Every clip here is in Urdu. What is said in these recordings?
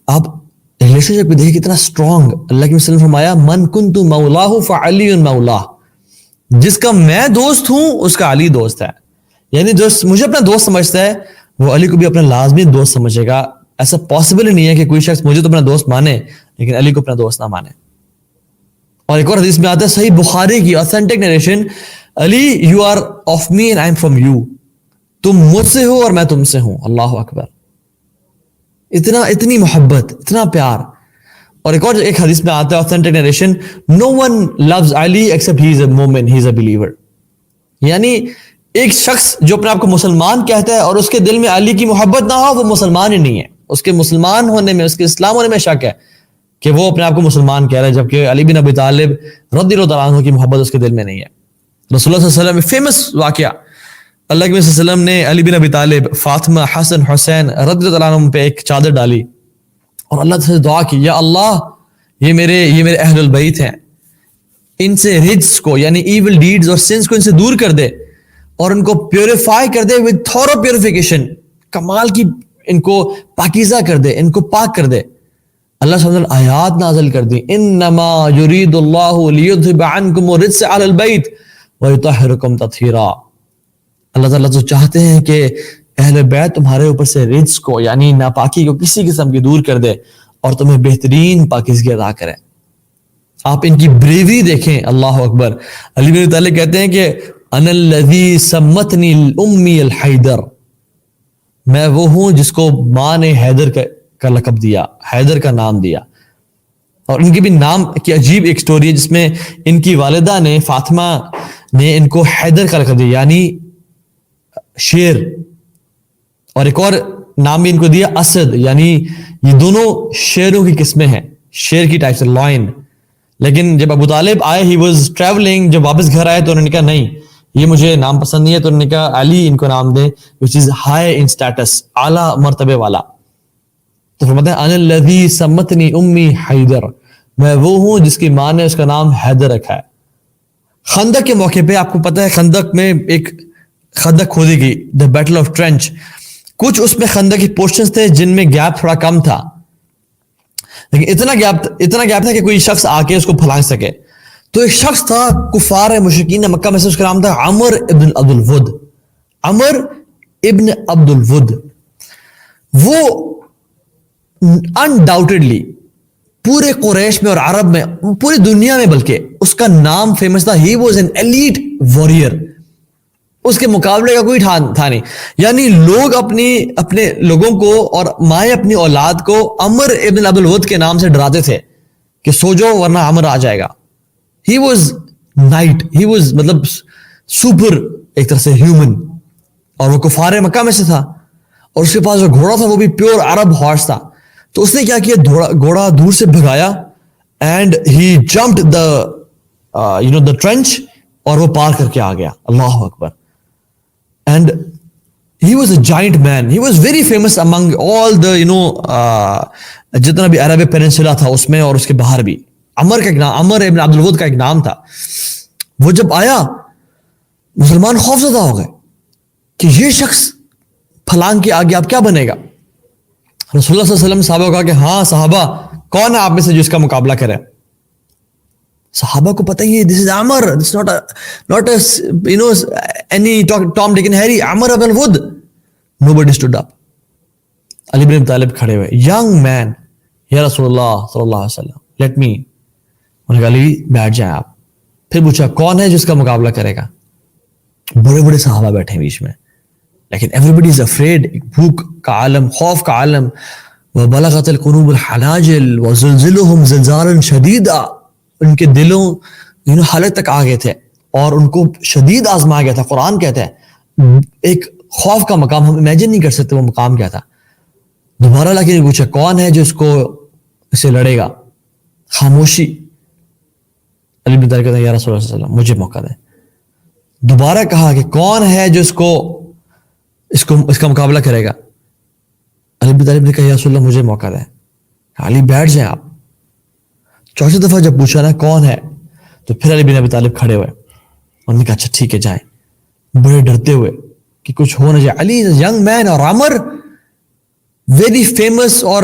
آپ ریلیشن شپ کو دیکھیں کتنا اسٹرانگ. اللہ کے وسلم نے فرمایا من کنت مولاہ فعلی مولاہ, جس کا میں دوست ہوں اس کا علی دوست ہے. یعنی جو مجھے اپنا دوست سمجھتا ہے وہ علی کو بھی اپنا لازمی دوست سمجھے گا. ایسا پاسبل ہی نہیں ہے کہ کوئی شخص مجھے تو اپنا دوست مانے لیکن علی کو اپنا دوست نہ مانے. اور ایک اور حدیث میں آتا ہے صحیح بخاری کی authentic narration, Ali you are of me and I am from you, تم مجھ سے ہو اور میں تم سے ہوں. اللہ اکبر, اتنی محبت, اتنا پیار. اور ایک حدیث میں آتا ہے آتھینٹک نیریشن, نو ون لوز علی ایکسپٹ ہی از اے مومن, ہی از اے بلیور. یعنی ایک شخص جو اپنے آپ کو مسلمان کہتا ہے اور اس کے دل میں علی کی محبت نہ ہو وہ مسلمان ہی نہیں ہے. اس کے مسلمان ہونے میں, اس کے اسلام ہونے میں شک ہے کہ وہ اپنے آپ کو مسلمان کہہ رہا ہے, جبکہ علی بن ابی طالب رضی اللہ تعالیٰ عنہ کی محبت اس کے دل میں نہیں ہے. رسول اللہ صلی اللہ علیہ وسلم فیمس واقعہ, اللہ کے نبی صلی اللہ علیہ وسلم نے علی بن ابی طالب, فاطمہ, حسن, حسین رضی اللہ تعالیٰ عنہ پہ ایک چادر ڈالی اور اللہ سے دعا کی, یا اللہ یہ میرے اہل البیت ہیں, ان سے رجس کو یعنی ایول ڈیڈز اور سنس کو ان سے دور کر دے اور ان کو پیوریفائی کر دے ود تھورو پیوریفیکیشن, کمال کی ان کو پاکیزہ کر دے, ان کو پاک کر دے. اللہ سبحانہ وتعالی آیات نازل کر دی, انما یرید اللہ لیذھب عنکم الرجس اہل البیت ویطہرکم تطہیرا. اللہ تعالیٰ تو چاہتے ہیں کہ اہل بیت تمہارے اوپر سے رجس کو یعنی ناپاکی کو کسی قسم کی دور کر دے اور تمہیں بہترین پاکیزگی عطا کرے. آپ ان کی بریوری دیکھیں, اللہ اکبر. علی بن ابی طالب کہتے ہیں کہ انا الذی سمتنی امی الحیدر, میں وہ ہوں جس کو ماں نے حیدر کا لقب دیا, حیدر کا نام دیا. اور ان کے بھی نام کی عجیب ایک سٹوری ہے جس میں ان کی والدہ نے, فاطمہ نے ان کو حیدر کا لقب دیا یعنی شیر, اور ایک اور نام بھی ان کو دیا اسد, یعنی یہ دونوں شیروں کی قسمیں ہیں, شیر کی ٹائپ سے لائن. لیکن جب ابو طالب آئے, ہی واز ٹریولنگ, جب واپس گھر آئے تو انہوں نے کہا نہیں یہ مجھے نام پسند نہیں ہے, تو انہوں نے کہا علی ان کو نام دے which is high in status, اعلیٰ مرتبے والا. تو فرماتے ہیں انا الذی سمتنی امی حیدر, میں وہ ہوں جس کی ماں نے اس کا نام حیدر رکھا ہے. خندق کے موقع پہ آپ کو پتہ ہے خندق میں ایک خندق کھودی گئی, دا بیٹل آف ٹرنچ. کچھ اس میں خندق کے پورشنز تھے جن میں گیپ تھوڑا کم تھا, لیکن اتنا گیپ تھا کہ کوئی شخص آ کے اس کو پھلانگ سکے. تو ایک شخص تھا کفار مشرکین مکہ میں سے, اس کا نام تھا عمر ابن عبد الود. عمر ابن عبد الود وہ انڈاؤٹڈلی پورے قریش میں اور عرب میں, پوری دنیا میں بلکہ اس کا نام فیمس تھا. He was an elite warrior, اس کے مقابلے کا کوئی تھا نہیں. یعنی لوگ اپنے لوگوں کو اور مائیں اپنی اولاد کو عمر ابن عبد الود کے نام سے ڈراتے تھے کہ سو جاؤ ورنہ عمر آ جائے گا. He was knight, he was مطلب سپر ایک طرح سے ہیومن, اور وہ کفار مکہ میں سے تھا, اور اس کے پاس جو گھوڑا تھا وہ بھی پیور عرب ہارس تھا. تو اس نے کیا کیا, گھوڑا دور سے بھگایا and he jumped the trench, اور وہ پار کر کے آ گیا. اللہ اکبر. And he was a giant man, he was very famous among all the جتنا بھی عرب پیننسولا تھا اس میں اور اس کے باہر بھی. عمر کا ایک نام, عمر ابن عبد الود کا ایک نام تھا. وہ جب آیا مسلمان خوفزدہ ہو گئے کہ یہ شخص پھلانگ کے آگے اب کیا بنے گا. رسول اللہ صلی اللہ علیہ وسلم صحابہ کو کہا کہ ہاں صحابہ کون ہے آپ میں سے جو اس کا مقابلہ کرے. صحابہ کو پتہ ہی ہے this is Amr, this is not a any Tom, Dick and Harry, Amr ibn Wood. Nobody stood up. علی بن ابی طالب کھڑے ہوئے, young man, یا رسول اللہ صلی اللہ علیہ وسلم let me. انہوں نے کہا علی بیٹھ جائیں آپ. پھر پوچھا کون ہے جس کا مقابلہ کرے گا. بڑے بڑے صحابہ بیٹھے ہیں بیچ میں, لیکن everybody is afraid. بھوک کا عالم, خوف کا عالم. وَبَلَغَتِ الْقُلُوبُ الْحَنَاجِرَ وَزُلْزِلُهُمْ زِلْزَالًا شَدِيدًا. ان کے دلوں حالت تک آ گئے تھے اور ان کو شدید آزمایا گیا تھا. قرآن کہتا ہے ایک خوف کا مقام, ہم امیجن نہیں کر سکتے وہ مقام کیا تھا. دوبارہ لا کے پوچھا کون ہے جو اسے لڑے گا. خاموشی. علی بن طالب کہتا ہے یا رسول اللہ صلی اللہ علیہ وسلم مجھے موقع دیں. دوبارہ کہا کہ کون ہے جو اس کا مقابلہ کرے گا. علی بن طالب نے کہا یا رسول اللہ مجھے موقع دیں. علی بیٹھ جائیں آپ. چوتھی دفعہ جب پوچھا نا کون ہے, تو پھر علی بن ابی طالب کھڑے ہوئے. انہوں نے کہا اچھا ٹھیک ہے جائیں. بڑے ڈرتے ہوئے کہ کچھ ہو نہ جائے. علی ینگ مین اور عمر ویری فیمس اور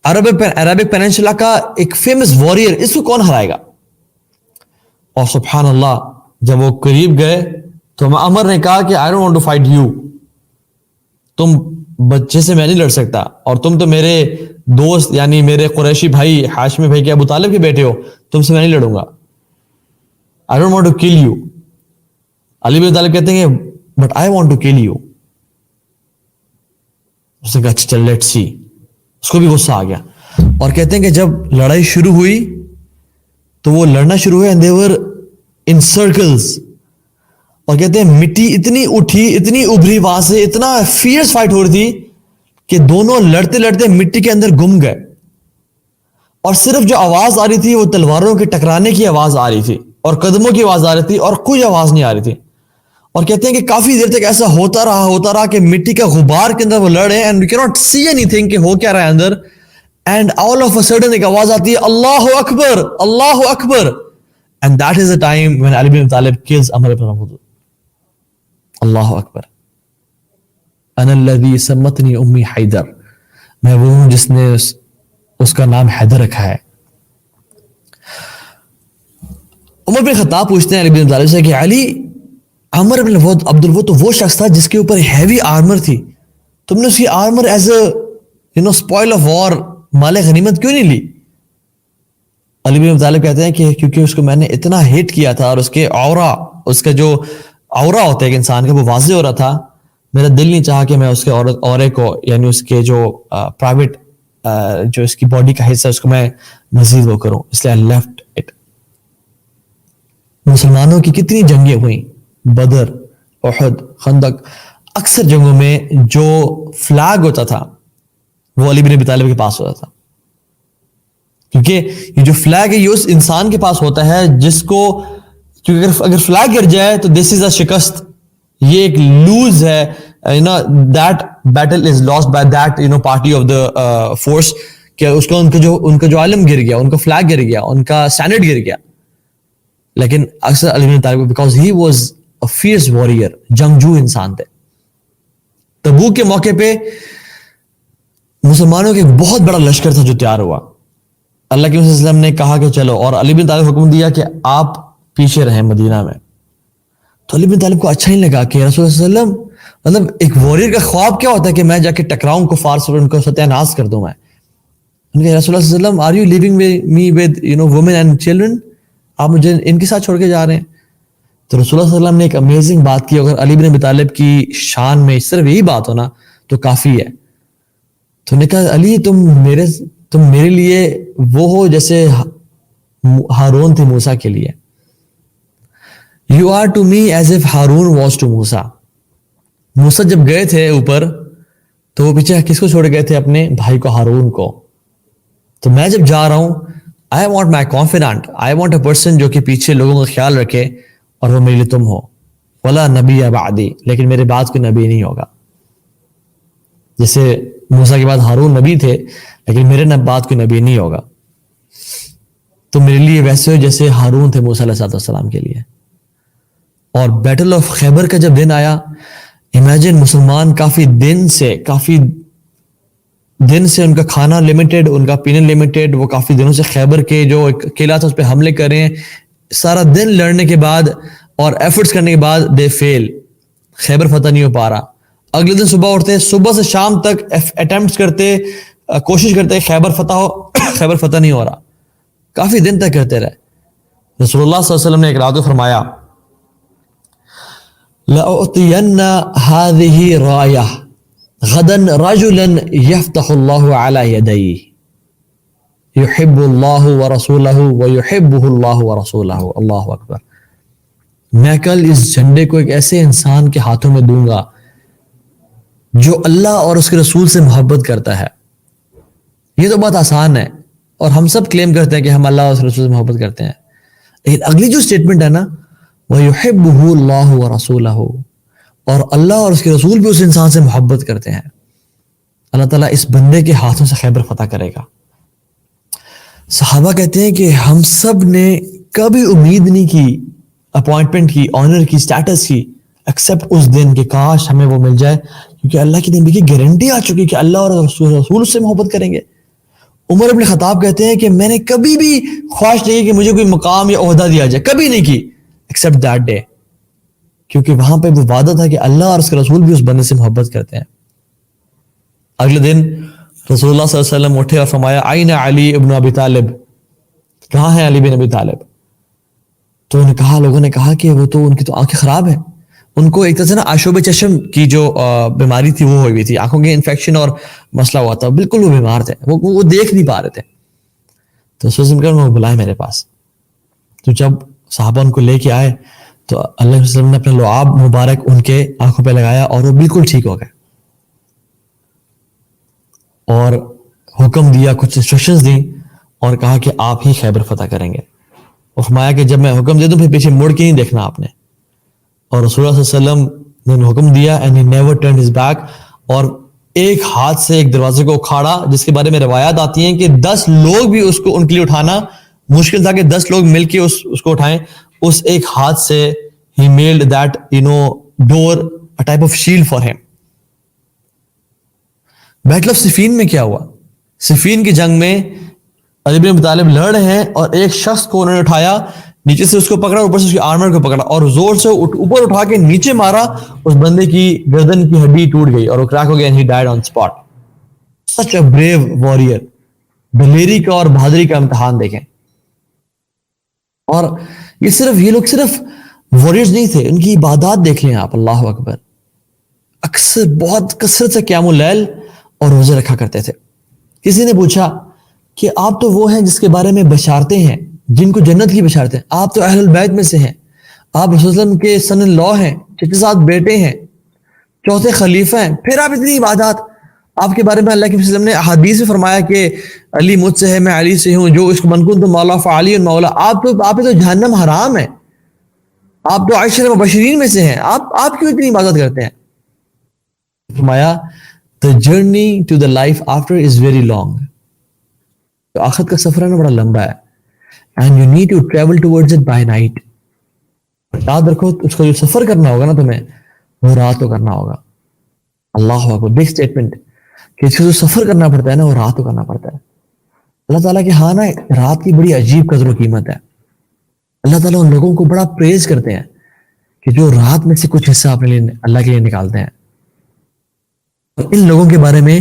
عربک پیننسولا کا ایک فیمس وارئر، اس کو کون ہرائے گا؟ اور سبحان اللہ جب وہ قریب گئے تو عمر نے کہا کہ I don't want to fight you, تم بچے سے میں نہیں لڑ سکتا، اور تم تو میرے دوست یعنی میرے قریشی بھائی ہاشمی بھائی کے ابو طالب کے بیٹے ہو، تم سے میں نہیں لڑوں گا، I don't want to kill you. Ali bin Talib کہتے ہیں but I want to kill you. اس نے کہا اچھا چل لیٹس سی، اس کو بھی غصہ آ گیا، اور کہتے ہیں کہ جب لڑائی شروع ہوئی تو وہ لڑنا شروع ہوئے and they were in circles، اور کہتے ہیں مٹی اتنی اٹھی اتنی ابھری وہاں سے، اتنا فیئرس فائٹ ہو رہی تھی کہ دونوں لڑتے لڑتے مٹی کے اندر گم گئے، اور صرف جو آواز آ رہی تھی وہ تلواروں کے ٹکرانے کی آواز آ رہی تھی اور قدموں کی آواز آ رہی تھی اور کوئی آواز نہیں آ رہی تھی۔ اور کہتے ہیں کہ کافی دیر تک ایسا ہوتا رہا کہ مٹی کا غبار کے اندر وہ لڑے and we cannot see anything کہ ہو کیا رہا ہے اندر، and all of a sudden ایک آواز آتی ہے اللہ اکبر اللہ اکبر، and that is the time when Ali bin Talib kills Amr ibn Abd اللہ اکبر۔ انا الذی سمتنی امی حیدر، میں وہ ہوں جس نے اس کا نام حیدر رکھا ہے۔ عمر بن خطاب پوچھتے ہیں علی بن طالب سے کہ علی، عمر بن عبد الود تو وہ شخص تھا جس کے اوپر ہیوی آرمر تھی، تم نے اس کی armour as a spoil of war, مال غنیمت کیوں نہیں لی؟ علی بن طالب کہتے ہیں کہ کیونکہ اس کو میں نے اتنا ہٹ کیا تھا، اور اس کے اورا، اس کا جو اورا ہوتا ہے کہ انسان کا، وہ واضح ہو رہا تھا، میرا دل نہیں چاہا کہ میں اس کے اورے کو یعنی اس کے جو پرائیویٹ جو اس کی باڈی کا حصہ اس کو میں مزید وہ کروں، اس لیے I left it۔ مسلمانوں کی کتنی جنگیں ہوئیں، بدر، احد، خندق، اکثر جنگوں میں جو فلیگ ہوتا تھا وہ علی بن ابی طالب کے پاس ہوتا تھا، کیونکہ یہ جو فلیگ ہے یہ اس انسان کے پاس ہوتا ہے جس کو، کیونکہ اگر فلیگ گر جائے تو دس از اے شکست، یہ ایک لوز ہے، that battle is lost by that party of the force، کہ اس کو ان کا جو عالم گر گیا، ان کا فلیگ گر گیا، ان کا سینڈ گر گیا۔ لیکن اکثر Ali bin Talib because he was a fierce warrior، جنگجو انسان تھے۔ تبوک کے موقع پہ مسلمانوں کے ایک بہت بڑا لشکر تھا جو تیار ہوا، اللہ کے رسول صلی اللہ علیہ وسلم نے کہا کہ چلو، اور علی بن طالب حکم دیا کہ آپ پیچھے رہیں مدینہ میں۔ تو علی بن طالب کو اچھا نہیں لگا کہ رسول صلی اللہ علیہ وسلم، مطلب ایک وارئر کا خواب کیا ہوتا ہے کہ میں جا کے ٹکراؤں کفار سے، ان کو ستیہ ناش کر دوں میں۔ ان کے رسول اللہ صلی اللہ علیہ وسلم are you leaving me with woman and children, آپ مجھے ان کے ساتھ چھوڑ کے جا رہے ہیں؟ تو رسول اللہ صلی اللہ علیہ وسلم نے ایک امیزنگ بات کی، اگر علی بن ابی طالب کی شان میں صرف یہی بات ہونا تو کافی ہے۔ تو نے کہا علی تم میرے لیے وہ ہو جیسے ہارون تھے موسیٰ کے لیے، You are to me as if Harun was to Musa۔ موسیٰ جب گئے تھے اوپر تو وہ پیچھے کس کو چھوڑ گئے تھے؟ اپنے بھائی کو، ہارون کو۔ تو میں جب جا رہا ہوں I want my confidant، I want a person جو کہ پیچھے لوگوں کا خیال رکھے، اور وہ میرے لیے تم ہو۔ وَلَا نَبِيَّ بَعْدِي، لیکن میرے بعد کوئی نبی نہیں ہوگا۔ جیسے موسیٰ کے بعد ہارون نبی تھے، لیکن میرے بعد کوئی نبی نہیں ہوگا۔ تو میرے لیے ویسے ہو جیسے ہارون تھے موسیٰ علیہ السلام کے لیے۔ اور بیٹل آف خیبر کا جب دن آیا، امیجن مسلمان کافی دن سے ان کا کھانا لمیٹڈ، ان کا پینا لمیٹڈ، وہ کافی دنوں سے خیبر کے جو ایک قلعہ تھا اس پہ حملے کر رہے ہیں، سارا دن لڑنے کے بعد اور ایفرٹس کرنے کے بعد دے فیل، خیبر فتح نہیں ہو پا رہا۔ اگلے دن صبح اٹھتے، صبح سے شام تک اٹیمپٹس کرتے، کوشش کرتے خیبر فتح ہو، خیبر فتح نہیں ہو رہا، کافی دن تک کرتے رہے۔ رسول اللہ صلی اللہ علیہ وسلم نے ایک رات کو فرمایا لَأُعْطِيَنَّ هَذِهِ رَایَةً غَدًا رَجُلًا يَفْتَحُ اللَّهُ عَلَى يَدَيْهِ يُحِبُّ اللَّهُ وَرَسُولَهُ وَيُحِبُّهُ اللَّهُ وَرَسُولَهُ۔ اللہ اکبر۔ میں کل اس جھنڈے کو ایک ایسے انسان کے ہاتھوں میں دوں گا جو اللہ اور اس کے رسول سے محبت کرتا ہے۔ یہ تو بہت آسان ہے، اور ہم سب کلیم کرتے ہیں کہ ہم اللہ اور اس کے رسول سے محبت کرتے ہیں، لیکن اگلی جو سٹیٹمنٹ ہے نا، وَيُحِبُّهُ اللَّهُ وَرَسُولَهُ، اور اللہ اور اس کے رسول بھی اس انسان سے محبت کرتے ہیں، اللہ تعالیٰ اس بندے کے ہاتھوں سے خیبر فتح کرے گا۔ صحابہ کہتے ہیں کہ ہم سب نے کبھی امید نہیں کی اپوائنٹمنٹ کی، آنر کی، سٹیٹس کی، ایکسپٹ اس دن کہ کاش ہمیں وہ مل جائے، کیونکہ اللہ کی نبی کی گارنٹی آ چکی کہ اللہ اور رسول اس سے محبت کریں گے۔ عمر ابن خطاب کہتے ہیں کہ میں نے کبھی بھی خواہش نہیں کی کہ مجھے کوئی مقام یا عہدہ دیا جائے, کبھی نہیں کی ایکسیپٹ دیٹ ڈے, کیونکہ وہاں پہ وہ وعدہ تھا کہ اللہ اور اس کے رسول بھی اس بندے سے محبت کرتے ہیں. اگلے دن رسول اللہ صلی اللہ علیہ وسلم اٹھے اور فرمایا آئین علی ابن ابی طالب, کہاں ہے علی بن ابی طالب؟ تو انہوں نے کہا, لوگوں نے کہا کہ وہ تو ان کی تو آنکھیں خراب ہیں, ان کو ایک طرح سے نا آشوب چشم کی جو بیماری تھی وہ ہوئی تھی, آنکھوں کے انفیکشن اور مسئلہ ہوا تھا, بالکل وہ بیمار تھے, وہ دیکھ نہیں پا رہے تھے. تو انہوں نے بلائے میرے پاس. تو جب صحابہ ان کو لے کے آئے تو اللہ علیہ وسلم نے اپنا لعاب مبارک ان کے آنکھوں پہ لگایا اور وہ بالکل ٹھیک ہو گئے, اور حکم دیا, کچھ انسٹرکشنز دیں اور کہا کہ آپ ہی خیبر فتح کریں گے. اور فرمایا کہ جب میں حکم دے دوں پھر پیچھے مڑ کے نہیں دیکھنا آپ نے. اور رسول اللہ صلی اللہ علیہ وسلم نے حکم دیا and he never turned his back, اور ایک ہاتھ سے ایک دروازے کو اکھاڑا, جس کے بارے میں روایات آتی ہیں کہ 10 لوگ بھی اس کو ان کے لیے اٹھانا مشکل تھا کہ 10 لوگ مل کے اس کو اٹھائیں. اس ایک ہاتھ سے he made that door a type of shield for him. Battle of Siffin میں کیا ہوا؟ صفین کی جنگ میں علی بن ابی طالب لڑ رہے ہیں اور ایک شخص کو انہوں نے اٹھایا, نیچے سے اس کو پکڑا, اوپر سے اس کی آرمر کو پکڑا اور زور سے اوپر اٹھا کے نیچے مارا, اس بندے کی گردن کی ہڈی ٹوٹ گئی اور وہ کریک ہو گیا, and he died on spot. Such a brave warrior. دلیری کا اور بہادری کا امتحان دیکھیں. اور یہ لوگ صرف وارئرز نہیں تھے, ان کی عبادات دیکھ لیں آپ, اللہ اکبر. اکثر بہت کثرت سے قیام اللیل اور روزے رکھا کرتے تھے. کسی نے پوچھا کہ آپ تو وہ ہیں جس کے بارے میں بشارتیں ہیں, جن کو جنت کی بشارتیں ہیں, آپ تو اہل البیت میں سے ہیں, آپ رسول اللہ علیہ وسلم کے سن اللہ ہیں, 67 بیٹے ہیں, 4 خلیفہ ہیں, پھر آپ اتنی عبادات. آپ کے بارے میں اللہ کے وسلم نے حدیث میں فرمایا کہ علی مجھ سے ہے, میں علی سے ہوں, جو اس کو منکون تو مولا فعلی مولا. آپ تو جہنم حرام ہے, آپ تو عشر مبشرین میں سے ہیں, آپ کیوں اتنی عبادت کرتے ہیں؟ فرمایا the journey to the life after is very long. تو آخرت کا سفر ہے نا بڑا لمبا ہے, and you need to travel towards it by night. یاد رکھو اس کا جو سفر کرنا ہوگا نا تمہیں, وہ رات کو کرنا ہوگا. اللہ اکبر, بگ اسٹیٹمنٹ کہ اس کا جو سفر کرنا پڑتا ہے نا وہ رات کو کرنا پڑتا ہے. اللہ تعالیٰ کے ہاں نا رات کی بڑی عجیب قدر و قیمت ہے. اللہ تعالیٰ ان لوگوں کو بڑا پریز کرتے ہیں کہ جو رات میں سے کچھ حصہ اپنے لیے اللہ کے لیے نکالتے ہیں. ان لوگوں کے بارے میں,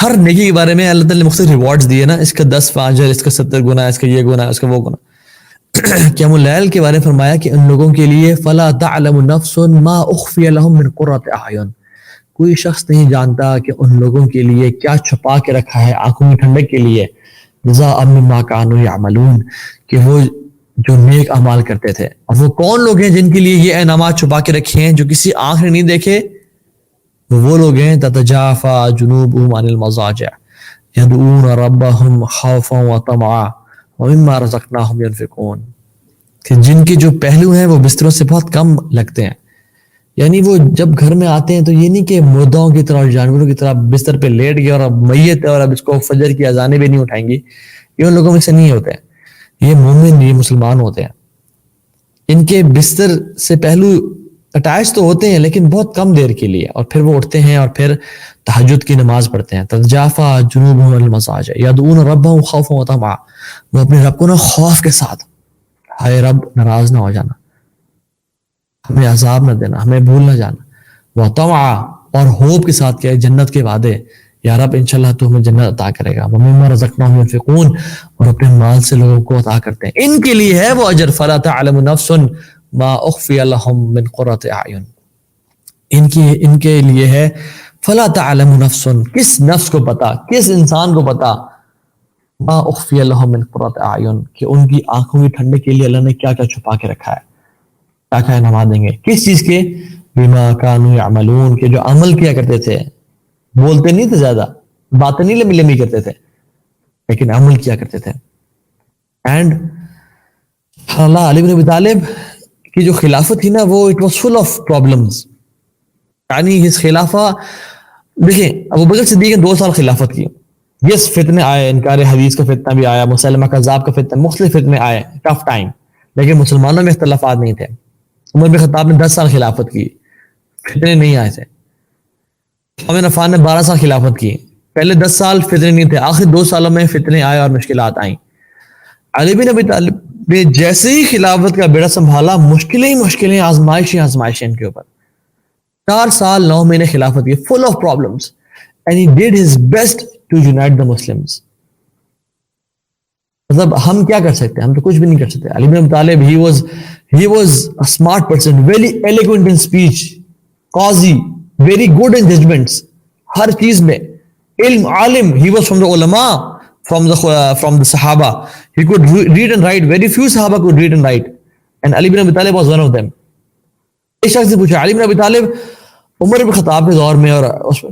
ہر نیکی کے بارے میں اللہ تعالیٰ نے مختلف ریوارڈز دیے نا, اس کا 10 اجر, اس کا 70 گنا, اس کا یہ گنا, اس کا وہ گنا. قیام اللیل کے بارے میں فرمایا کہ ان لوگوں کے لیے فلا تعلم نفس ما اخفی لهم من قرۃ اعین, کوئی شخص نہیں جانتا کہ ان لوگوں کے لیے کیا چھپا کے رکھا ہے آنکھوں کی ٹھنڈک کے لیے, جزاء مما کانوا یعملون, کہ وہ جو نیک اعمال کرتے تھے. اور وہ کون لوگ ہیں جن کے لیے یہ انعامات چھپا کے رکھے ہیں, جو کسی آنکھ نے نہیں دیکھے؟ وہ لوگ ہیں تتجافا جنوبهم عن المضاجع يدعون ربهم خوفا وطمعا ومما رزقناهم ينفقون, کہ جن کے جو پہلو ہیں وہ بستروں سے بہت کم لگتے ہیں. یعنی وہ جب گھر میں آتے ہیں تو یہ نہیں کہ مردوں کی طرح اور جانوروں کی طرح بستر پہ لیٹ گئے اور اب میت ہے اور اب اس کو فجر کی اذانیں بھی نہیں اٹھائیں گی. یہ ان لوگوں میں سے نہیں ہوتے ہیں, یہ مومن, یہ مسلمان ہوتے ہیں. ان کے بستر سے پہلو اٹیچ تو ہوتے ہیں لیکن بہت کم دیر کے لیے, اور پھر وہ اٹھتے ہیں اور پھر تہجد کی نماز پڑھتے ہیں. تتجافا جنوبهم عن المضاجع يدعون ربهم خوفا وطمعا, وہ اپنے رب کو نا خوف کے ساتھ, ہائے رب ناراض نہ ہو جانا, ہمیں عذاب نہ دینا, ہمیں بھول نہ جانا, وطمعا, اور ہوپ کے ساتھ کیا جنت کے وعدے, یا رب انشاءاللہ تو ہمیں جنت عطا کرے گا. ومما رزقناهم ينفقون, اور اپنے مال سے لوگوں کو عطا کرتے ہیں. ان کے لیے ہے وہ اجر. فلا تعلم نفس ما اخفی لهم من قرۃ اعین, ان کے لیے ہے فلا تعلم نفس, کس نفس کو پتا, کس انسان کو پتا, ما اخفی لهم من قرۃ اعین, کہ ان کی آنکھوں کی ٹھنڈک کے لیے اللہ نے کیا کیا چھپا کے رکھا ہے, کیا کیا انعامات دیں گے. کس چیز کے؟ بما کانوا یعملون, کہ جو عمل کیا کرتے تھے, بولتے نہیں تھے زیادہ, باتیں نہیں لمبی لمبی کرتے تھے, لیکن عمل کیا کرتے تھے. اینڈ اللہ علی بن ابی طالب کی جو خلافت تھی نا وہ it was full of problems. یعنی اس خلافہ, دیکھیں ابو بکر صدیق نے 2 سال خلافت کی. یس فتنے آئے, انکار حدیث کا فتنہ بھی آیا, مسلمہ کذاب کا فتنہ, مختلف فتنے آئے, ٹف ٹائم, لیکن مسلمانوں میں اختلافات نہیں تھے. عمر بن خطاب نے 10 سال خلافت کی, فتنے نہیں آئے تھے. عثمان بن عفان نے 12 سال خلافت کی, پہلے 10 سال فتنے نہیں تھے, آخر 2 سالوں میں فتنے آئے اور مشکلات آئیں. علی بن ابی طالب نے جیسے ہی خلافت کا بیڑا سنبھالا, مشکلیں آزمائشیں ان کے اوپر. 4 سال 9 مہینے خلافت کی, full of problems, and he did his best to unite the Muslims. مطلب ہم کیا کر سکتے ہیں؟ ہم تو کچھ بھی نہیں کر سکتے. علی بن ابی طالب he was a smart person, very eloquent in speech, Qazi, very good in judgments, ہر چیز میں علم, عالم. He was from the ulama, from the Sahaba. He could read and write. Very few Sahaba could read and write, and Ali bin Abi Talib was one of them. ایک شخص سے پوچھا, علی بن ابی طالب عمر بن خطاب کے دور میں, اور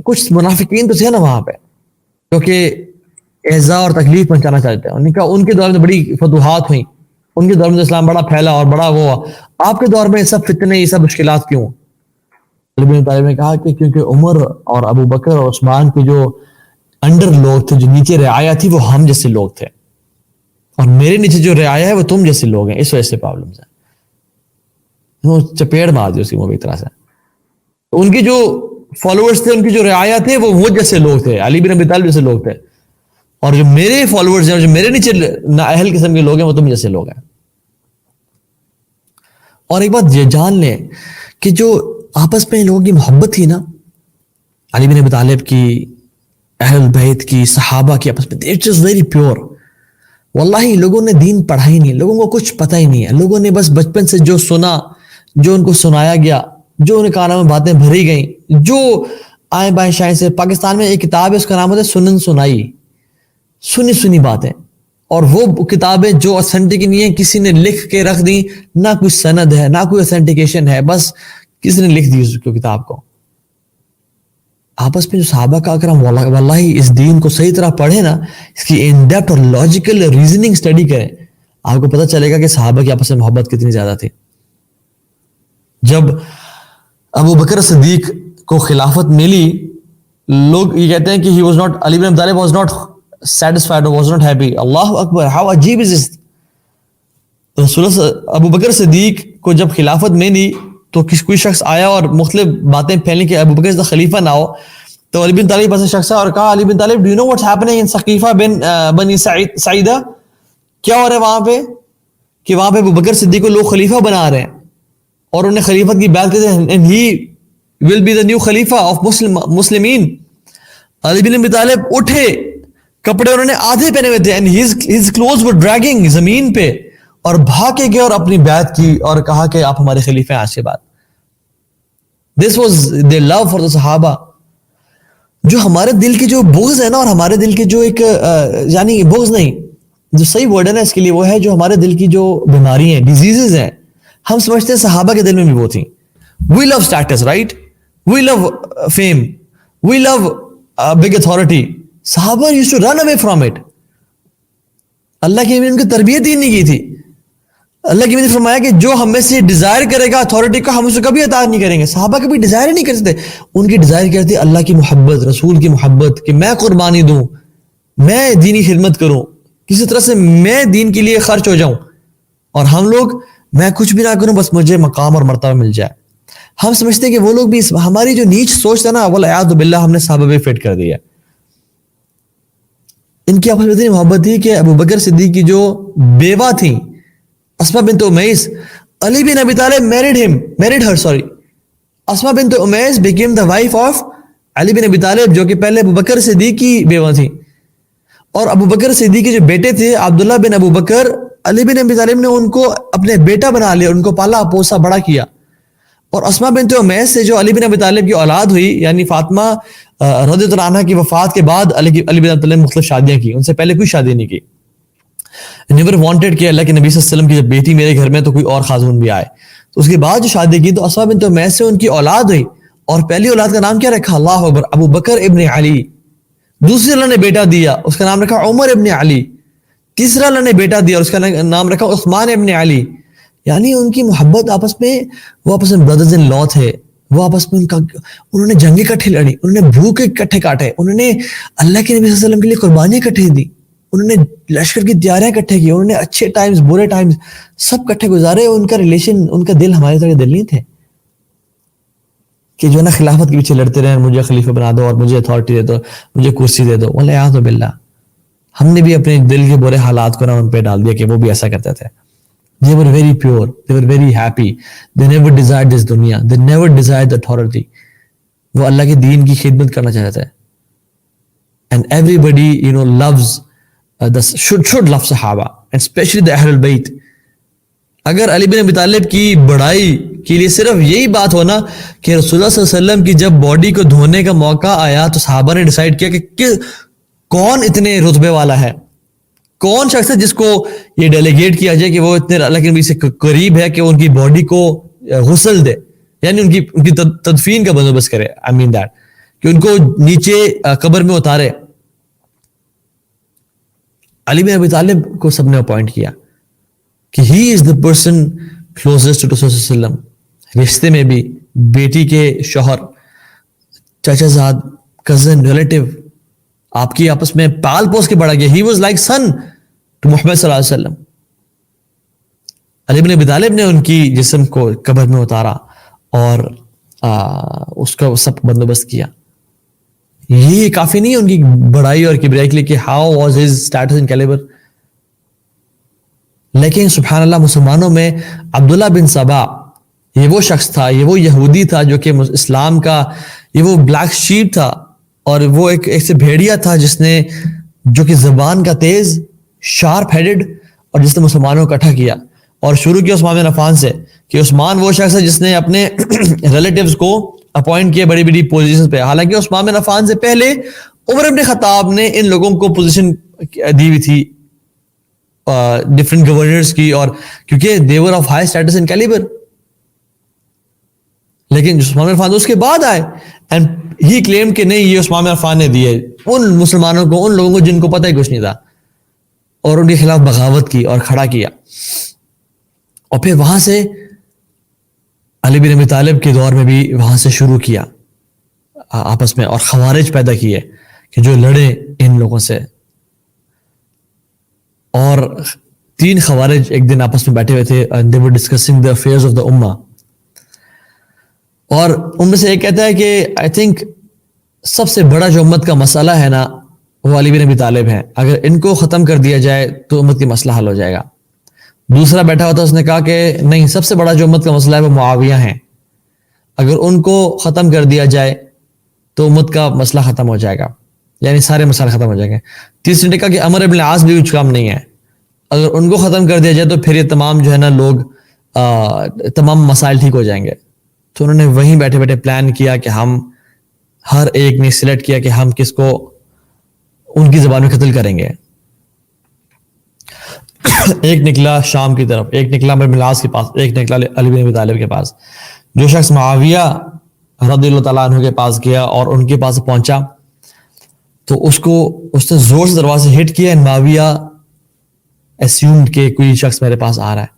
کچھ منافقین تو تھے نا وہاں پہ, کیونکہ ایذا اور تکلیف پہنچانا چاہتے ہیں. انہوں نے کہا ان کے دور میں بڑی فتوحات ہوئیں, ان کے دور میں اسلام بڑا پھیلا اور بڑا وہ, آپ کے دور میں یہ سب فتنے, یہ سب مشکلات کیوں؟ علی بن طالب نے کہا کہ کیونکہ عمر اور ابو بکر اور عثمان کے جو انڈر لوگ تھے, جو نیچے رعایا تھی, وہ ہم جیسے لوگ تھے, اور میرے نیچے جو رعایا ہے وہ تم جیسے لوگ ہیں, اس وجہ سے پرابلمز ہیں. وہ چپیڑ مار دی اس کی منہ ایک طرح سے. ان کے جو فالوورز تھے, ان کی جو رعایا تھے, وہ جیسے لوگ تھے, علی بن ابی طالب جیسے لوگ تھے, اور جو میرے فالوورز ہیں, جو میرے نیچے نااہل قسم کے لوگ ہیں, وہ تم جیسے لوگ ہیں. اور ایک بات یہ جان لیں کہ جو آپس میں لوگوں کی محبت تھی نا, علی بن ابی طالب کی, اہل البیت کی, صحابہ کی آپس میں, اٹ از ویری پیور. واللہ لوگوں نے دین پڑھا ہی نہیں, لوگوں کو کچھ پتہ ہی نہیں ہے. لوگوں نے بس بچپن سے جو سنا, جو ان کو سنایا گیا, جو ان کانوں میں باتیں بھری گئیں, جو آئیں بائیں شائیں سے. پاکستان میں ایک کتاب ہے, اس کا نام ہے سنن سنائی, سنی باتیں, اور وہ کتابیں جو اوتھینٹک نہیں ہیں, کسی نے لکھ کے رکھ دی, نہ کوئی سند ہے, نہ کوئی اوتھینٹیکیشن ہے, بس کسی نے لکھ دی اس کتاب کو. آپس میں جو صحابہ کا, اگر ہم واللہ اس دین کو صحیح طرح پڑھیں نا, اس کی ان ڈیپتھ اور لاجیکل ریزننگ اسٹڈی کریں, آپ کو پتہ چلے گا کہ صحابہ کی آپس میں محبت کتنی زیادہ تھی. جب ابو بکر صدیق کو خلافت ملی, لوگ یہ کہتے ہیں کہ علی بن ابی طالب was not satisfied or was not happy. Allah Akbar, how عجیب is this. ابو بکر صدیق کو جب خلافت ملی تو کوئی شخص آیا اور مختلف باتیں پھیلیں کہ ابو بکر خلیفہ نہ ہو, تو علی بن طالب پاس شخص اور کہا, علی بن طالب do you know what's happening in ثقیفہ بنی سعیدہ, کیا ہو رہا ہے وہاں پہ, کہ وہاں پہ ابو بکر صدیق کو لوگ خلیفہ بنا رہے ہیں, اور انہیں خلیفت کی بیعت کرتے ہیں, and he will be the new خلیفہ of مسلمین. علی بن ابی طالب اٹھے, کپڑے انہوں نے آدھے پہنے ہوئے تھے, and his clothes were dragging زمین پہ, اور بھاگ کے گئے اور اپنی بیعت کی اور کہا کہ آپ ہمارے خلیفہ ہیں آج کے بعد. This was their love for the صحابہ. جو ہمارے دل کی جو بغض ہے نا, اور ہمارے دل کی جو ایک یعنی بغض نہیں, جو صحیح ورڈ ہے نا اس کے لیے, وہ ہے جو ہمارے دل کی جو بیماری ہیں, ڈیزیزز ہیں, ہم سمجھتے ہیں صحابہ کے دل میں بھی وہ تھیں. We love status, right? We love fame. We love big authority. صحابہ used to run away from it. اللہ کی ان کی تربیت ہی نہیں کی تھی. اللہ کی نے فرمایا کہ جو ہم میں سے ڈیزائر کرے گا اتھارٹی کا, ہم اسے کبھی عطا نہیں کریں گے. صحابہ کبھی ڈیزائر ہی نہیں کر سکتے. ان کی ڈیزائر کیا تھی؟ اللہ کی محبت, رسول کی محبت, کہ میں قربانی دوں, میں دینی خدمت کروں, کسی طرح سے میں دین کے لیے خرچ ہو جاؤں. اور ہم لوگ, میں کچھ بھی نہ کروں, بس مجھے مقام اور مرتبہ مل جائے. ہم سمجھتے ہیں کہ وہ لوگ بھی, ہماری جو نیچ سوچ تھا نا, والعیاذ باللہ ہم نے صحابہ بھی فٹ کر دیا. ان کی آپس میں اتنی محبت تھی کہ ابو بکر صدیق کی جو بیوہ تھیں اسماء بنت امیس, علی بن ابی طالب married her. اسماء بنت امیس became the wife of علی بن ابی طالب, جو کہ پہلے ابو بکر صدیق کی بیوہ تھیں. اور ابو بکر صدیق کے جو بیٹے تھے عبداللہ بن ابو بکر, علی بن ابی طالب نے ان کو اپنے بیٹا بنا لیا, ان کو پالا پوسا بڑا کیا. اور اسماء بنت امیس سے جو علی بن ابی طالب کی اولاد ہوئی, یعنی فاطمہ رضی اللہ عنہا کی وفات کے بعد علی بن ابی طالب نے مختلف شادیاں کی, ان سے پہلے کوئی شادی نہیں کی. نیور وانٹڈ کہ اللہ کے نبی صلی اللہ علیہ وسلم کی جب بیٹی میرے گھر میں تو کوئی اور خاتون بھی آئے. تو اس کے بعد جو شادی کی تو اسماء بنت امیس سے ان کی اولاد ہوئی, اور پہلی اولاد کا نام کیا رکھا؟ اللہ اکبر, ابو بکر ابن علی. دوسری اللہ نے بیٹا دیا, اس کا نام رکھا عمر ابن علی. تیسرا اللہ نے بیٹا دیا, اس کا نام رکھا عثمان ابن علی. یعنی ان کی محبت آپس میں, وہ آپس میں بردرز ان لا تھے, وہ آپس میں انہوں نے جنگیں کٹھے لڑی, انہوں نے بھوک کٹھے کاٹے, انہوں نے اللہ کے نبی صلی اللہ علیہ وسلم کے لیے قربانیاں کٹھے دی, انہوں نے لشکر کی تیاریاں کٹھے کی, انہوں نے اچھے ٹائمز برے ٹائمز سب کٹھے گزارے. ان کا ریلیشن, ان کا دل ہمارے طرح دل نہیں تھے. کہ جو ہے نا خلافت کے پیچھے لڑتے رہے، مجھے خلیفہ بنا دو اور مجھے اتھارٹی دے دو، مجھے کرسی دے دو، والعیاذ باللہ. ہم نے بھی اپنے دل کے برے حالات کو نا ان پہ ڈال دیا کہ وہ بھی ایسا کرتے تھے. They were very pure, they were very happy, they never desired this dunya, they never desired the authority. وہ اللہ کے دین کی خدمت کرنا چاہتے ہیں. And everybody loves should love صحابہ and especially the اہل البیت. اگر علی بن ابی طالب کی بڑائی کے لیے صرف یہی بات ہونا کہ رسول اللہ صلی اللہ علیہ وسلم کی جب باڈی کو دھونے کا موقع آیا تو صحابہ نے ڈیسائیڈ کیا کہ کون اتنے رتبے والا ہے، کون شخص ہے جس کو یہ ڈیلیگیٹ کیا جائے کہ وہ اتنے اللہ کے نبی سے قریب ہے کہ ان کی باڈی کو غسل دے، یعنی ان کی تدفین کا بندوبست کرے. آئی مین دیٹ کہ ان کو نیچے قبر میں اتارے. علی بن ابی طالب کو سب نے اپوائنٹ کیا کہ ہی از دا پرسن کلوزسٹ ٹو رسول صلی اللہ علیہ وسلم. رشتے میں بھی بیٹی کے شوہر، چچا زاد، کزن، ریلیٹیو، آپ کی آپس میں پال پوس کے بڑھا گیا. He was like son to Muhammad صلی اللہ علیہ وسلم. علی بن ابی طالب نے ان کی جسم کو قبر میں اتارا اور اس کا سب بندوبست کیا. یہ کافی نہیں ہے ان کی بڑائی اور کبریائی کے لیے کہ how was his status in calibre. لیکن سبحان اللہ مسلمانوں میں عبداللہ بن سبا یہ وہ شخص تھا، یہ وہ یہودی تھا جو کہ اسلام کا یہ وہ بلیک شیپ تھا، اور وہ ایک سے بھیڑیا تھا جس نے جو کہ زبان کا تیز، شارپ ہیڈڈ، اور جس نے مسلمانوں کو اکٹھا کیا. اور شروع کیا عثمان بن عفان سے کہ عثمان وہ شخص ہے جس نے اپنے ریلیٹیوز کو اپوائنٹ کیا بڑی بڑی پوزیشن پہ. حالانکہ عثمان بن عفان سے پہلے عمر بن خطاب نے ان لوگوں کو پوزیشن دی ہوئی تھی ڈفرنٹ گورنرز کی، اور کیونکہ they were of high status and caliber. لیکن عثمان بن عفان تو اس کے بعد آئے اینڈ ہی کلیم کہ نہیں یہ عثمان بن عفان نے دیے ان مسلمانوں کو، ان لوگوں کو جن کو پتہ ہی کچھ نہیں تھا، اور ان کے خلاف بغاوت کی اور کھڑا کیا. اور پھر وہاں سے علی بن ابی طالب کے دور میں بھی وہاں سے شروع کیا آپس میں، اور خوارج پیدا کیے کہ جو لڑے ان لوگوں سے. اور 3 خوارج ایک دن آپس میں بیٹھے ہوئے تھے and they were discussing the affairs of the ummah. اور ان میں سے ایک کہتا ہے کہ I think سب سے بڑا جو امت کا مسئلہ ہے نا وہ علی بن ابی طالب ہیں، اگر ان کو ختم کر دیا جائے تو امت کی مسئلہ حل ہو جائے گا. دوسرا بیٹھا ہوا تھا، اس نے کہا کہ نہیں، سب سے بڑا جو امت کا مسئلہ ہے وہ معاویہ ہیں، اگر ان کو ختم کر دیا جائے تو امت کا مسئلہ ختم ہو جائے گا، یعنی سارے مسائل ختم ہو جائیں گے. تیسرے نے کہا کہ عمر بن العاص بھی کچھ کام نہیں ہے، اگر ان کو ختم کر دیا جائے تو پھر یہ تمام جو ہے نا لوگ تمام مسائل ٹھیک ہو جائیں گے. تو انہوں نے وہیں بیٹھے بیٹھے پلان کیا کہ ہم ہر ایک نے سلیکٹ کیا کہ ہم کس کو ان کی زبان میں قتل کریں گے. ایک نکلا شام کی طرف، ایک نکلا عمر بن العاص کے پاس، ایک نکلا علی بن ابی طالب کے پاس. جو شخص معاویہ رضی اللہ تعالیٰ عنہ کے پاس گیا اور ان کے پاس پہنچا تو اس نے زور سے دروازے ہٹ کیا. معاویہ assumed کہ کوئی شخص میرے پاس آ رہا ہے.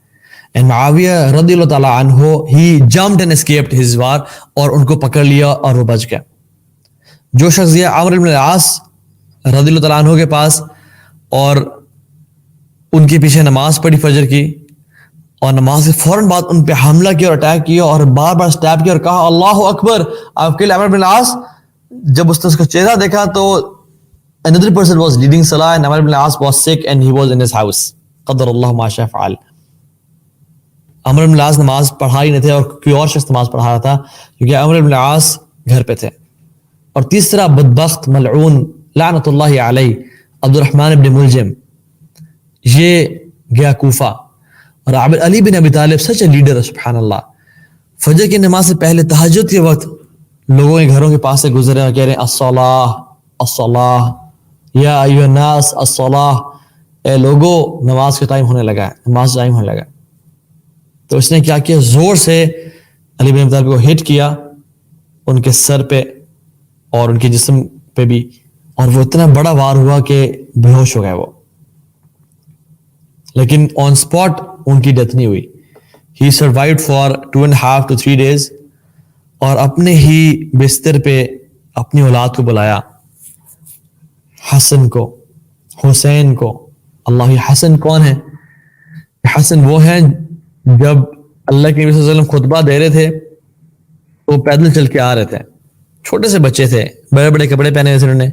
And معاویہ رضی اللہ تعالیٰ عنہ he jumped and escaped his war، اور ان کو پکڑ لیا اور وہ بچ گیا. جو شخص گیا عمر بن العاص رضی اللہ تعالیٰ عنہ کے پاس اور ان کے پیچھے نماز پڑھی فجر کی، اور نماز کے فوراً بعد ان پہ حملہ کیا اور اٹیک کیا اور بار بار سٹیپ کیا اور کہا اللہ اکبر I've killed عمر بن العاص. جب اس نے اس کا چہرہ دیکھا تو another person was leading salah and عمر بن العاص was sick and he was in his house. قدر اللہ ما شاء فعل. عمر بن العاص نماز پڑھا ہی نہیں تھے اور کوئی اور شخص نماز پڑھا رہا تھا کیونکہ عمر بن العاص گھر پہ تھے. اور تیسرا بدبخت ملعون لعنت اللہ علیہ عبد الرحمن بن ملجم، یہ گیا کوفہ. اور علی بن ابی طالب سچ اے لیڈر، سبحان اللہ. فجر کی نماز سے پہلے تہجد کے وقت لوگوں کے گھروں کے پاس سے گزر رہے ہیں، کہہ رہے ہیں الصلاۃ الصلاۃ یا ایھا الناس الصلاۃ، اے لوگو نماز کا ٹائم ہونے لگا ہے، نماز ٹائم ہونے لگا. تو اس نے کیا کیا، زور سے علی بن ابی طالب کو ہٹ کیا ان کے سر پہ اور ان کے جسم پہ بھی، اور وہ اتنا بڑا وار ہوا کہ بے ہوش ہو گئے وہ. لیکن آن اسپاٹ ان کی ڈیتھ نہیں ہوئی. ہی سروائیوڈ فار 2.5 to 3 days، اور اپنے ہی بستر پہ اپنی اولاد کو بلایا، حسن کو، حسین کو. اللہ، حسن کون ہے؟ حسن وہ ہیں جب اللہ کے نبی صلی اللہ علیہ وسلم خطبہ دے رہے تھے وہ پیدل چل کے آ رہے تھے, چھوٹے سے بچے تھے, بڑے بڑے کپڑے پہنے ہوئے تھے انہوں نے,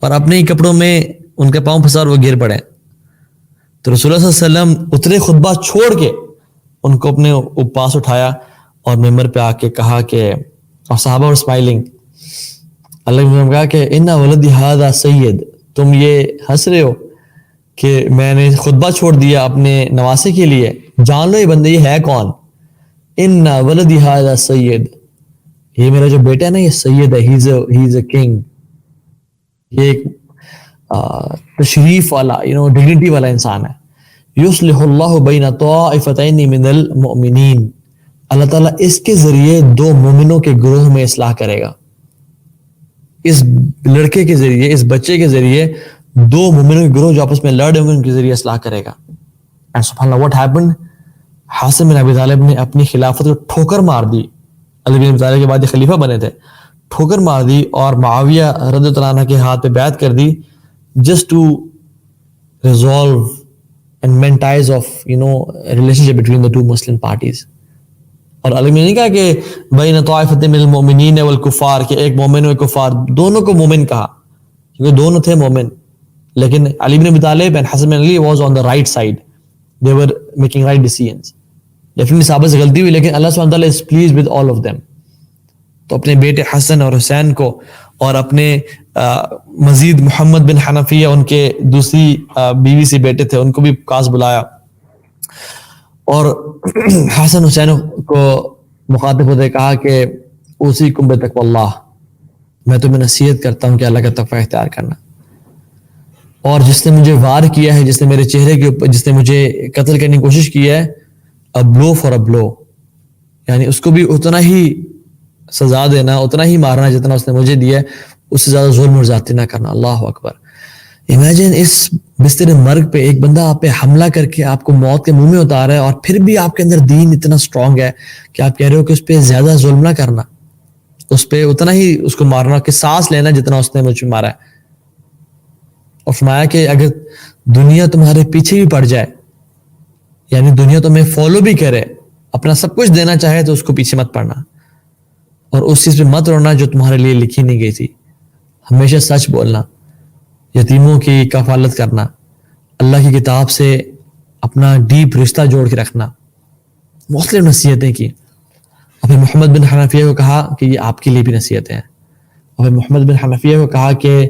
اور اپنے ہی کپڑوں میں ان کا پاؤں پھنسا اور وہ گر پڑے. تو رسول اللہ صلی اللہ علیہ وسلم اترے خطبہ چھوڑ کے ان کو اپنے پاس اٹھایا اور ممبر پہ آ کے کہا کہ, اور صحابہ اور اسمائلنگ, اللہ نے کہا کہ اِنَّ وَلَدِ هَذَا سید, تم یہ ہنس رہے ہو کہ میں نے خطبہ چھوڑ دیا اپنے نواسے کے لیے, جان لو یہ بندے یہ ہے کون. اِنَّ وَلَدِ هَذَا سید, یہ میرا جو بیٹا ہے نا یہ سید ہے, ہی از اے کنگ, یہ ایک تشریف والا ڈگنیٹی والا انسان ہے. یصلح اللہ بین طائفتین من المؤمنین, اللہ تعالیٰ اس کے ذریعے دو مومنوں کے گروہ میں اصلاح کرے گا. اس لڑکے کے ذریعے, اس بچے کے ذریعے دو مومنوں کے گروہ جو آپس میں لڑ رہے ہوں گے ان کے ذریعے اصلاح کرے گا. اینڈ سبحان اللہ, واٹ ہیپنڈ, حاسم بن ابی طالب نے اپنی خلافت کو ٹھوکر مار دی. علی بن ابی طالب کے بعد یہ خلیفہ بنے تھے, ٹھوکر مار دی اور معاویہ رضی اللہ عنہ کے ہاتھ پہ بیعت کر دی, just to resolve and mentalize of relationship between the two Muslim parties. اور علی نے نہیں کہا کہ بین طائفۃ من المؤمنین والکفار, کہ ایک مومن و ایک کفار, دونوں کو مومن کہا کیونکہ دونوں تھے مومن. لیکن علی بن ابی طالب and Hasan bin Ali was on the right side, they were making right decisions. definitely صحابہ سے غلطی ہوئی لیکن اللہ سبحانہ وتعالیٰ is pleased with all of them. تو اپنے بیٹے حسن اور حسین کو اور اپنے مزید محمد بن حنفیہ ان کے دوسری بیوی سے بیٹے تھے, ان کو بھی پاس بلایا اور حسن حسین کو مخاطب ہوتے کہا کہ اوصیکم بتقوی اللہ, میں تمہیں نصیحت کرتا ہوں کہ اللہ کا تقوی اختیار کرنا. اور جس نے مجھے وار کیا ہے, جس نے میرے چہرے کے اوپر, جس نے مجھے قتل کرنے کی کوشش کی ہے, a blow for a blow, یعنی اس کو بھی اتنا ہی سزا دینا, اتنا ہی مارنا جتنا اس نے مجھے دیا ہے, اس سے زیادہ ظلم اور زیادتی نہ کرنا. اللہ اکبر. امیجن اس بستر مرگ پہ ایک بندہ آپ پہ حملہ کر کے آپ کو موت کے منہ میں اتار ہے, اور پھر بھی آپ کے اندر دین اتنا اسٹرانگ ہے کہ آپ کہہ رہے ہو کہ اس پہ زیادہ ظلم نہ کرنا, اس پہ اتنا ہی اس کو مارنا کہ سانس لینا جتنا اس نے مجھ پہ مارا ہے. اور فرمایا کہ اگر دنیا تمہارے پیچھے بھی پڑ جائے, یعنی دنیا تمہیں فالو بھی کرے, اپنا سب کچھ دینا چاہے تو اس کو پیچھے مت پڑنا, اور اس چیز پہ مت رونا جو تمہارے لیے لکھی نہیں گئی تھی. ہمیشہ سچ بولنا, یتیموں کی کفالت کرنا, اللہ کی کتاب سے اپنا ڈیپ رشتہ جوڑ کے رکھنا, مختلف نصیحتیں کی. ابھی محمد بن حنفیہ کو کہا کہ یہ آپ کے لیے بھی نصیحتیں ہیں. ابھی محمد بن حنفیہ کو کہا کہ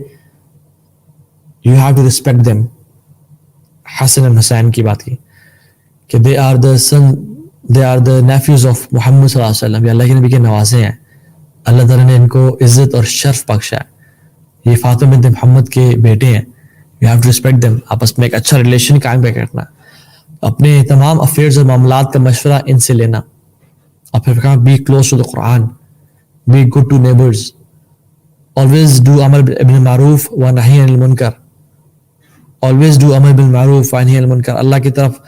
you have to respect them. حسن اور حسین کی بات کی کہ they are the nephews of محمد صلی اللہ علیہ وسلم, یہ اللہ کے نبی کے نوازے ہیں, اللہ تعالیٰ نے ان کو عزت اور شرف بخشا ہے, یہ فاطمہ بنت محمد کے بیٹے ہیں, you have to respect them. آپس میں ایک اچھا ریلیشن قائم کرنا, اپنے تمام افیئرز اور معاملات کا مشورہ ان سے لینا, اور پھر کہا be close to the Quran, be good to neighbors, always do عمل بالمعروف ونہی عن المنکر, always do عمل بالمعروف ونہی عن المنکر, اللہ کی طرف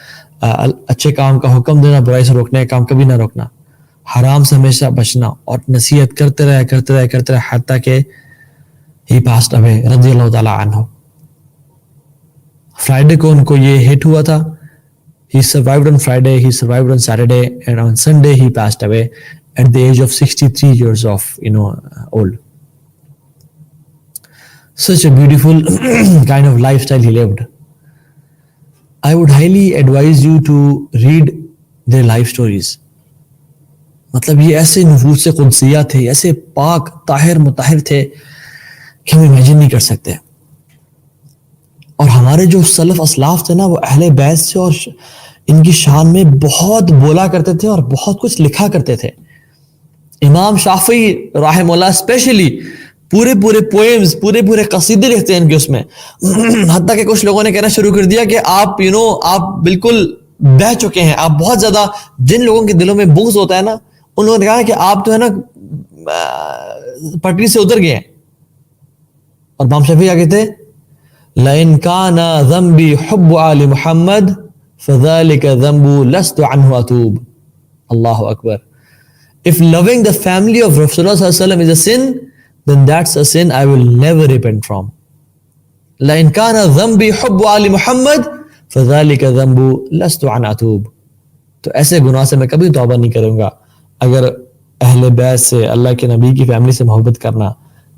اچھے کام کا حکم دینا, برائی سے روکنے کا کام کبھی نہ روکنا, حرام سے ہمیشہ بچنا, اور نصیحت کرتے رہے حتیٰ کہ he passed away رضی اللہ تعالیٰ عنہ. فرائیڈے کو ان کو یہ ہٹ ہوا تھا, he survived on Friday, he survived on Saturday, and on Sunday he passed away at the age of 63 years of old. Such a beautiful kind of lifestyle he lived. I would highly advise you to read their life stories. مطلب یہ ایسے نفوس قدسیہ تھے, ایسے پاک طاہر مطہر تھے کہ ہم امیجن نہیں کر سکتے. اور ہمارے جو سلف اسلاف تھے نا, وہ اہل بیت سے اور ان کی شان میں بہت بولا کرتے تھے اور بہت کچھ لکھا کرتے تھے. امام شافعی رحمہ اللہ اسپیشلی پورے پوئمز, پورے قصیدے لکھتے ہیں ان کے اس میں, حتیٰ کہ کچھ لوگوں نے کہنا شروع کر دیا کہ آپ آپ بالکل بہہ چکے ہیں, آپ بہت زیادہ, جن لوگوں کے دلوں میں بغض ہوتا ہے نا, ان لوگوں نے کہا کہ آپ تو ہے نا پٹری سے اتر گئے ہیں. اور امام شافعی کیا کہتے, لَإِن كَانَ ذَنْبِي حُبُّ آلِ مُحَمَّدٍ فَذَلِكَ ذَنْبُ لَسْتُ عَنْهُ أَتُوبُ. اللہ اکبر. If loving the family of Rasulullah sallallahu alaihi wasallam is a sin, then that's a sin I will never repent from. لَإِن كَانَ ذَنْبِي حُبُّ آلِ مُحَمَّدٍ فَذَلِكَ ذَنْبُ لَسْتُ عَنْهُ أَتُوبُ. تو ایسے گناہ سے میں کبھی توبہ نہیں کروں گا اگر اہل بیت سے, اللہ کے نبی کی فیملی سے محبت کرنا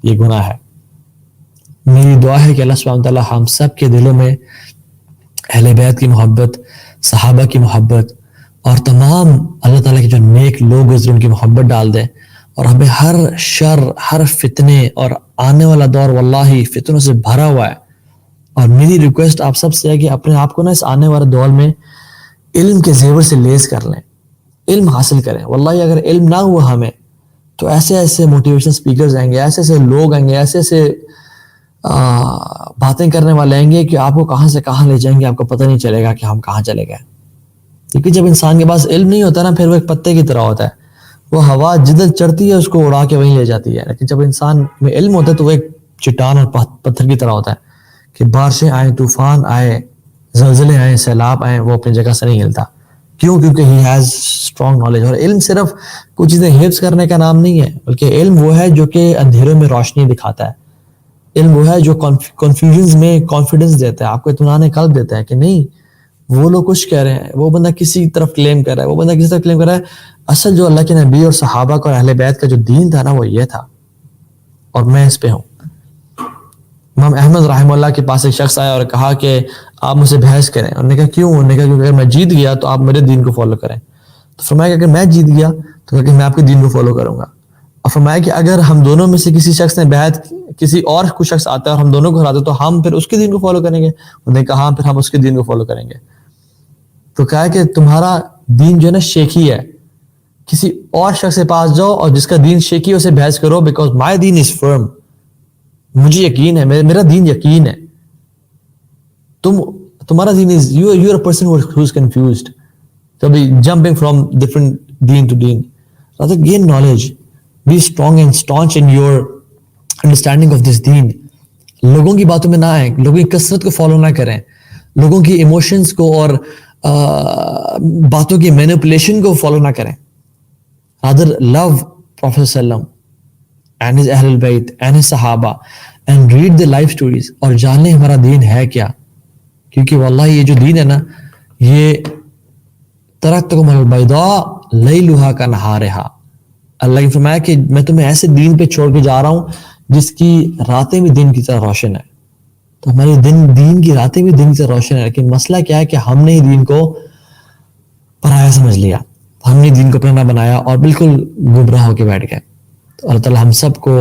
یہ گناہ ہے. میری دعا ہے کہ اللہ سبحانہ تعالیٰ ہم سب کے دلوں میں اہل بیت کی محبت, صحابہ کی محبت اور تمام اللہ تعالیٰ کے جو نیک لوگ ہیں ان کی محبت ڈال دے, اور ہمیں ہر شر, ہر فتنے, اور آنے والا دور واللہ فتنوں سے بھرا ہوا ہے. اور میری ریکویسٹ آپ سب سے ہے کہ اپنے آپ کو نا اس آنے والے دور میں علم کے زیور سے لیس کر لیں, علم حاصل کریں. واللہ اگر علم نہ ہوا ہمیں تو ایسے ایسے موٹیویشن سپیکرز آئیں گے, ایسے ایسے لوگ آئیں گے, ایسے ایسے باتیں کرنے والے آئیں گے کہ آپ کو کہاں سے کہاں لے جائیں گے, آپ کو پتہ نہیں چلے گا کہ ہم کہاں چلے گئے. کیونکہ جب انسان کے پاس علم نہیں ہوتا نا, پھر وہ ایک پتے کی طرح ہوتا ہے, وہ ہوا جدھر چڑھتی ہے اس کو اڑا کے وہیں لے جاتی ہے. لیکن جب انسان میں علم ہوتا ہے تو وہ ایک چٹان اور پتھر کی طرح ہوتا ہے کہ بارشیں آئیں, طوفان آئے, زلزلے آئیں, سیلاب آئیں, وہ اپنی جگہ سے نہیں ہلتا. کیوں؟ کیونکہ ہی ہیز اسٹرانگ نالج. اور علم صرف کچھ چیزیں حفظ کرنے کا نام نہیں ہے, بلکہ علم وہ ہے جو کہ اندھیروں میں روشنی دکھاتا ہے. علم وہ ہے جو کنفیوژنز میں کانفیڈنس دیتا ہے, آپ کو اطمینان قلب دیتا ہے کہ نہیں وہ لوگ کچھ کہہ رہے ہیں, وہ بندہ کسی طرف کلیم کر رہا ہے, وہ بندہ کسی طرف کلیم کر رہا ہے. اصل جو اللہ کے نبی اور صحابہ کا اور اہل بیت کا جو دین تھا نا وہ یہ تھا, اور میں اس پہ ہوں. امام احمد رحمہ اللہ کے پاس ایک شخص آیا اور کہا کہ آپ مجھ سے بحث کریں. انہوں نے کہا کیوں؟ انہوں نے کہا کیونکہ اگر میں جیت گیا تو آپ میرے دین کو فالو کریں. تو فرمایا کہ اگر میں جیت گیا تو کہ میں آپ کے دین کو فالو کروں گا. اور فرمایا کہ اگر ہم دونوں میں سے کسی شخص نے بیعت, کسی اور کوئی شخص آتا ہے اور ہم دونوں کو ہراتے تو ہم پھر اس کے دین کو فالو کریں گے. انہوں نے کہا ہاں پھر ہم اس کے دین کو فالو کریں گے. تو کہا کہ تمہارا دین جو ہے نا شیکی ہے, کسی اور شخص کے پاس جاؤ اور جس کا دین شیکی ہے اسے بحث کرو, بیکاز مائی دین از فرم. مجھے یقین ہے, میرا دین یقین ہے. تمہارا دین is you are a person who is confused, jumping from different deen to deen. Rather gain knowledge, be strong and staunch in your understanding of this deen. لوگوں کی باتوں میں نہ آئیں, لوگوں کی کثرت کو فالو نہ کریں, لوگوں کی ایموشنز کو اور باتوں کی مینیپولیشن کو فالو نہ کریں. Rather love Prophet ﷺ and his Ahlul Bayt and his Sahaba and read the life stories, اور جان لیں ہمارا دین ہے کیا. کیونکہ واللہ یہ جو دین ہے نا, یہ ترکتکم علی البیضاء لیلھا کنہارھا. اللہ نے فرمایا کہ میں تمہیں ایسے دین پہ چھوڑ کے جا رہا ہوں جس کی راتیں بھی دن کی طرح روشن ہے. تو ہماری دین کی راتیں بھی دن کی طرح روشن ہے, لیکن مسئلہ کیا ہے کہ ہم نے دین کو پرایا سمجھ لیا, ہم نے دین کو اپنا نہ بنایا اور بالکل گمراہ ہو کے بیٹھ گئے. تو اللہ تعالیٰ ہم سب کو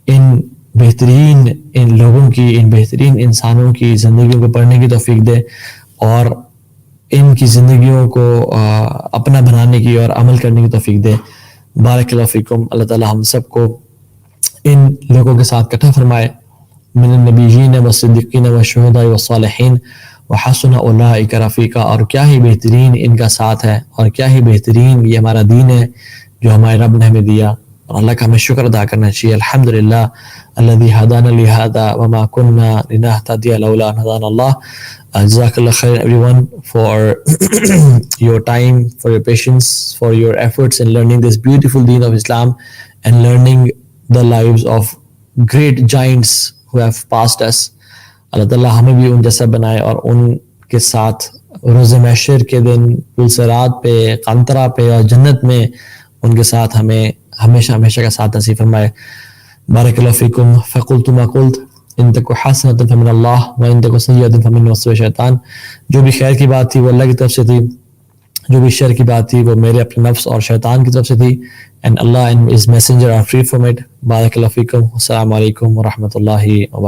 ان بہترین ان لوگوں کی, ان بہترین انسانوں کی زندگیوں کو پڑھنے کی توفیق دے, اور ان کی زندگیوں کو اپنا بنانے کی اور عمل کرنے کی توفیق دے. بارک اللہ فیکم. اللہ تعالیٰ ہم سب کو ان لوگوں کے ساتھ اکٹھا فرمائے, من النبیین والصدیقین والشہداء والصالحین وحسن اولئک رفیقا. اور کیا ہی بہترین ان کا ساتھ ہے, اور کیا ہی بہترین یہ ہمارا دین ہے جو ہمارے رب نے ہمیں دیا, اور اللہ کا ہمیں شکر ادا کرنا چاہیے. الحمدللہ الذی ہدانا لہذا وما کننا لنہتدی لولا ان ہدانا اللہ. Jazakallah khair everyone for your time, for your patience, for your efforts in learning this beautiful deen of Islam and learning the lives of great giants who have passed us. اللہ تعالیٰ ہمیں بھی ان جیسا بنائے, اور ان کے ساتھ روز محشر کے دن پلسرات پہ, قنطرہ پہ اور جنت میں ان کے ساتھ ہمیں ہمیشہ ہمیشہ کا ساتھ نصیب فرمائے. بارک اللہ فیکم. فقلت ما قلت ان تک حسنۃ فمن اللہ وان تک سیئۃ فمن نفس الشیطان. جو بھی خیر کی بات تھی وہ اللہ کی طرف سے تھی, جو بھی شر کی بات تھی وہ میرے اپنے نفس اور شیطان کی طرف سے تھی. and Allah and his messenger are free from it. بارک اللہ فیکم. السلام علیکم ورحمۃ اللہ وبرکاتہ.